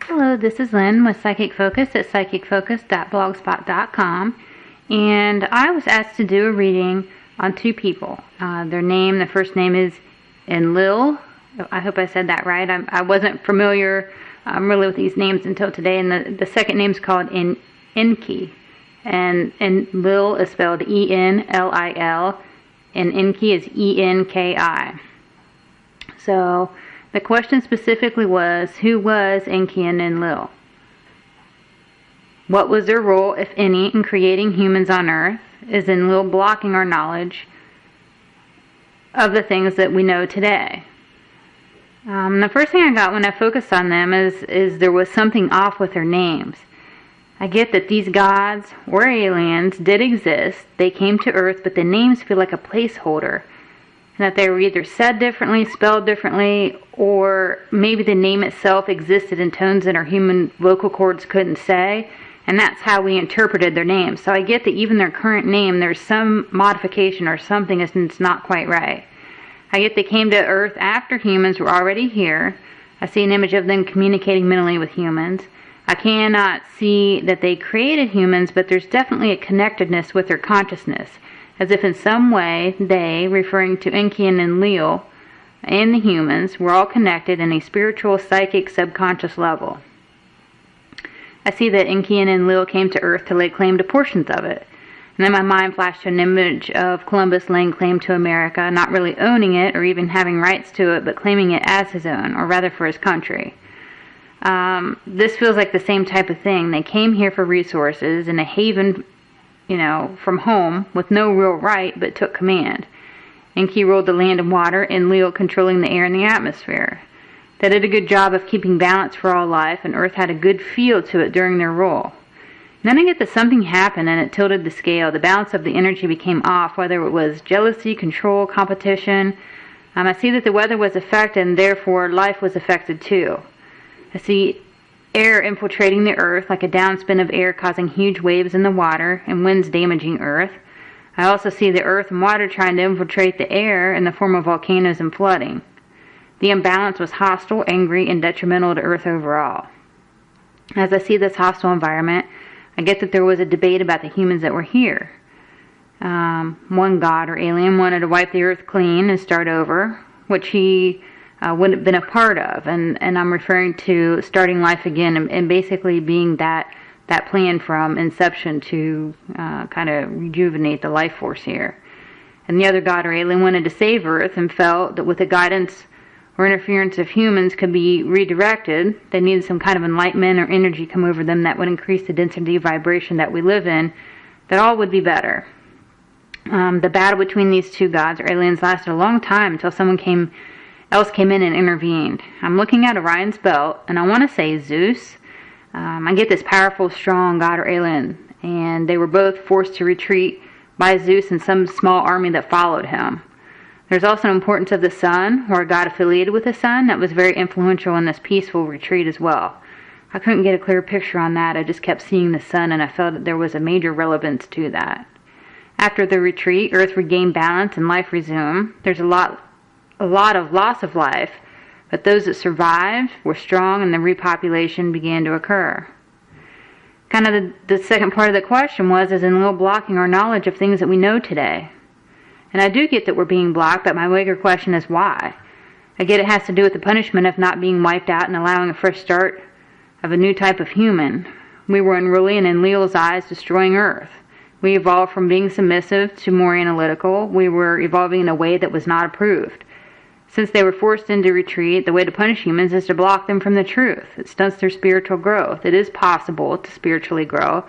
Hello, this is Lynn with Psychic Focus at psychicfocus.blogspot.com, and I was asked to do a reading on two people. The first name is Enlil. I hope I said that right. I wasn't familiar really with these names until today, and the second name is called Enki, and Enlil is spelled Enlil, and Enki is Enki. So the question specifically was, who was Enki and Enlil? What was their role, if any, in creating humans on Earth? Is Enlil blocking our knowledge of the things that we know today? The first thing I got when I focused on them is there was something off with their names. I get that these gods or aliens did exist. They came to Earth, but the names feel like a placeholder. And that they were either said differently, spelled differently, or maybe the name itself existed in tones that our human vocal cords couldn't say, and that's how we interpreted their names. So I get that even their current name, there's some modification or something that's not quite right. I get they came to Earth after humans were already here. I see an image of them communicating mentally with humans. I cannot see that they created humans, but there's definitely a connectedness with their consciousness, as if in some way they, referring to Enki and Enlil, and the humans, were all connected in a spiritual, psychic, subconscious level. I see that Enki and Enlil came to Earth to lay claim to portions of it. And then my mind flashed to an image of Columbus laying claim to America, not really owning it or even having rights to it, but claiming it as his own, or rather for his country. This feels like the same type of thing. They came here for resources in a haven, from home with no real right, but took command. Enki ruled the land and water, Enlil controlling the air and the atmosphere. They did a good job of keeping balance for all life, and Earth had a good feel to it during their rule. And then I get that something happened and it tilted the scale. The balance of the energy became off, whether it was jealousy, control, competition. I see that the weather was affected, and therefore life was affected too. I see air infiltrating the Earth, like a downspin of air causing huge waves in the water and winds damaging Earth. I also see the Earth and water trying to infiltrate the air in the form of volcanoes and flooding. The imbalance was hostile, angry, and detrimental to Earth overall. As I see this hostile environment, I get that there was a debate about the humans that were here. One god or alien wanted to wipe the Earth clean and start over, which he wouldn't have been a part of, and I'm referring to starting life again and basically being that plan from inception to kind of rejuvenate the life force here. And the other god or alien wanted to save Earth and felt that with the guidance or interference of humans could be redirected, they needed some kind of enlightenment or energy come over them that would increase the density of vibration that we live in, that all would be better. The battle between these two gods or aliens lasted a long time until someone else came in and intervened. I'm looking at Orion's belt, and I want to say Zeus. I get this powerful, strong god or alien, and they were both forced to retreat by Zeus and some small army that followed him. There's also an importance of the sun, or a god affiliated with the sun, that was very influential in this peaceful retreat as well. I couldn't get a clear picture on that. I just kept seeing the sun, and I felt that there was a major relevance to that. After the retreat, Earth regained balance and life resumed. There's a lot of loss of life, but those that survived were strong, and the repopulation began to occur. Kind of the second part of the question was, is Enlil blocking our knowledge of things that we know today? And I do get that we're being blocked, but my bigger question is why? I get it has to do with the punishment of not being wiped out and allowing a fresh start of a new type of human. We were unruly and in Enlil's eyes destroying Earth. We evolved from being submissive to more analytical. We were evolving in a way that was not approved. Since they were forced into retreat, the way to punish humans is to block them from the truth. It stunts their spiritual growth. It is possible to spiritually grow,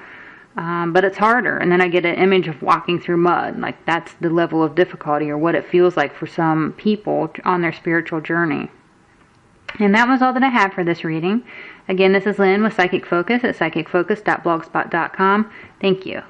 but it's harder. And then I get an image of walking through mud. Like that's the level of difficulty or what it feels like for some people on their spiritual journey. And that was all that I have for this reading. Again, this is Lynn with Psychic Focus at psychicfocus.blogspot.com. Thank you.